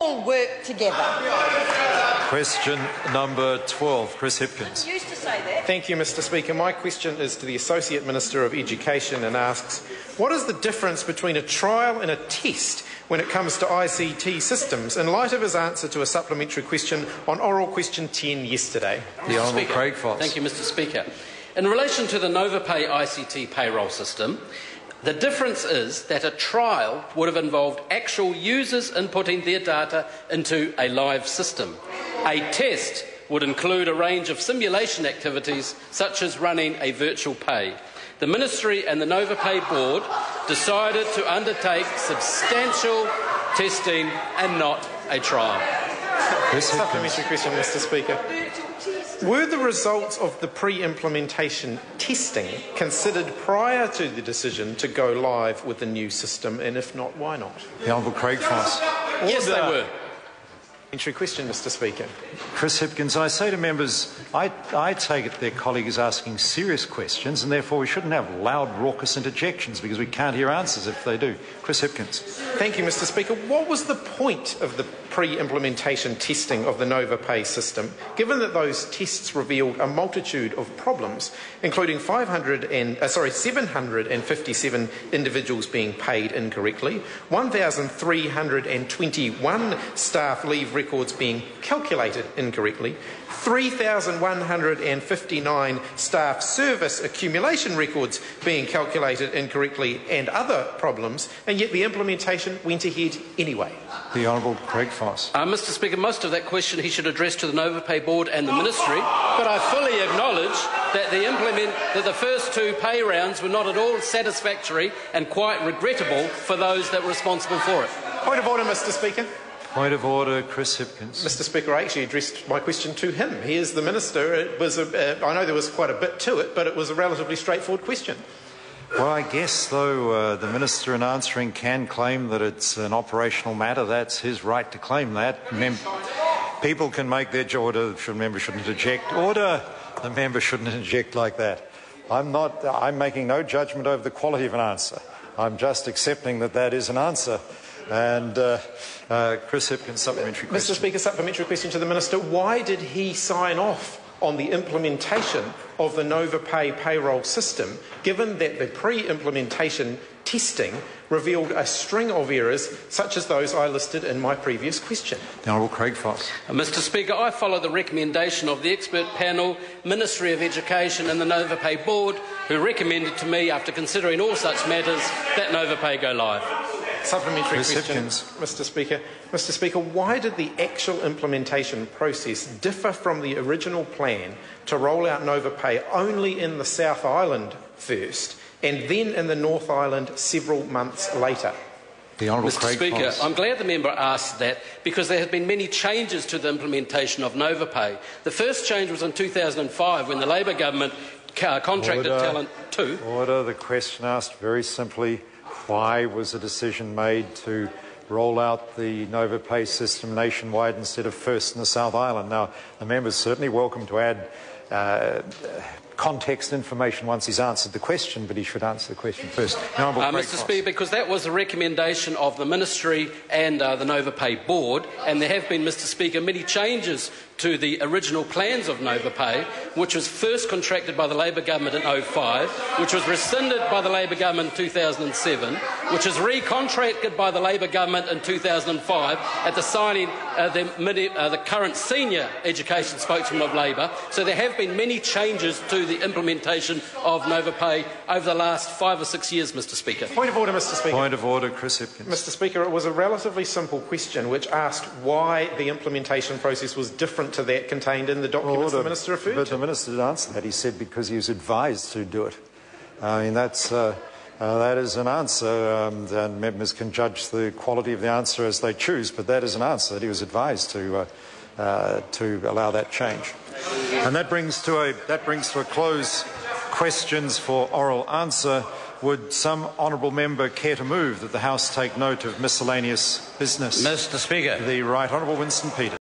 all work together. Question number 12, Chris Hipkins. You used to say that. Thank you, Mr Speaker. My question is to the Associate Minister of Education and asks, what is the difference between a trial and a test when it comes to ICT systems, in light of his answer to a supplementary question on oral question 10 yesterday? The Honourable Craig Foss. Thank you, Mr Speaker. In relation to the NovaPay ICT payroll system, the difference is that a trial would have involved actual users inputting their data into a live system. A test would include a range of simulation activities, such as running a virtual pay. The Ministry and the NovaPay Board decided to undertake substantial testing and not a trial. Supplementary question, Mr Speaker. Were the results of the pre-implementation testing considered prior to the decision to go live with the new system, and if not, why not? The Honourable Craig Foss. Yes, they were. Supplementary question, Mr Speaker. Chris Hipkins, I say to members, I take it their colleague is asking serious questions, and therefore we shouldn't have loud, raucous interjections because we can't hear answers if they do. Chris Hipkins. Thank you, Mr Speaker. What was the point of the pre-implementation testing of the NovaPay system, given that those tests revealed a multitude of problems, including 757 individuals being paid incorrectly, 1,321 staff leave records being calculated incorrectly, 3,159 staff service accumulation records being calculated incorrectly, and other problems, and yet the implementation went ahead anyway? The Honourable Craig Foss. Mr Speaker, most of that question he should address to the NovaPay Board and the Ministry, but I fully acknowledge that the first two pay rounds were not at all satisfactory and quite regrettable for those that were responsible for it. Point of order, Mr Speaker. Point of order, Chris Hipkins. Mr Speaker, I actually addressed my question to him. He is the Minister. I know there was quite a bit to it, but it was a relatively straightforward question. Well, I guess, though, the Minister in answering can claim that it's an operational matter. That's his right to claim that. People can make their order. The member shouldn't interject. Order. The member shouldn't interject like that. I'm making no judgment over the quality of an answer. I'm just accepting that that is an answer. And Chris Hipkins, supplementary question. Mr Speaker, supplementary question to the Minister. Why did he sign off on the implementation of the NovaPay payroll system, given that the pre-implementation testing revealed a string of errors such as those I listed in my previous question? The Honourable Craig Foss. Mr Speaker, I follow the recommendation of the expert panel, Ministry of Education and the NovaPay Board, who recommended to me, after considering all such matters, that NovaPay go live. Supplementary Chris question, Hipkins. Mr Speaker. Mr Speaker, why did the actual implementation process differ from the original plan to roll out NovaPay only in the South Island first and then in the North Island several months later? The Honourable Mr Craig Speaker, Foss. I'm glad the member asked that because there have been many changes to the implementation of NovaPay. The first change was in 2005 when the Labor government contracted Talent 2. Order. The question asked very simply, why was a decision made to roll out the NovaPay system nationwide instead of first in the South Island? Now, the member is certainly welcome to add context information once he's answered the question, but he should answer the question first. Mr Speaker, because that was a recommendation of the Ministry and the NovaPay Board, and there have been, Mr Speaker, many changes to the original plans of NovaPay, which was first contracted by the Labor government in 2005, which was rescinded by the Labor government in 2007, which was recontracted by the Labor government in 2005 at the signing of the current senior education spokesman of Labor. So there have been many changes to the implementation of NovaPay over the last 5 or 6 years, Mr Speaker. Point of order, Mr Speaker. Point of order, Chris Hipkins. Mr Speaker, it was a relatively simple question which asked why the implementation process was different to that contained in the documents the Minister referred to. But the Minister did answer that. He said because he was advised to do it. I mean, that is an answer, and members can judge the quality of the answer as they choose, but that is an answer that he was advised to allow that change. And that brings to a close questions for oral answer. Would some honourable member care to move that the House take note of miscellaneous business? Mr Speaker. The Right Honourable Winston Peters.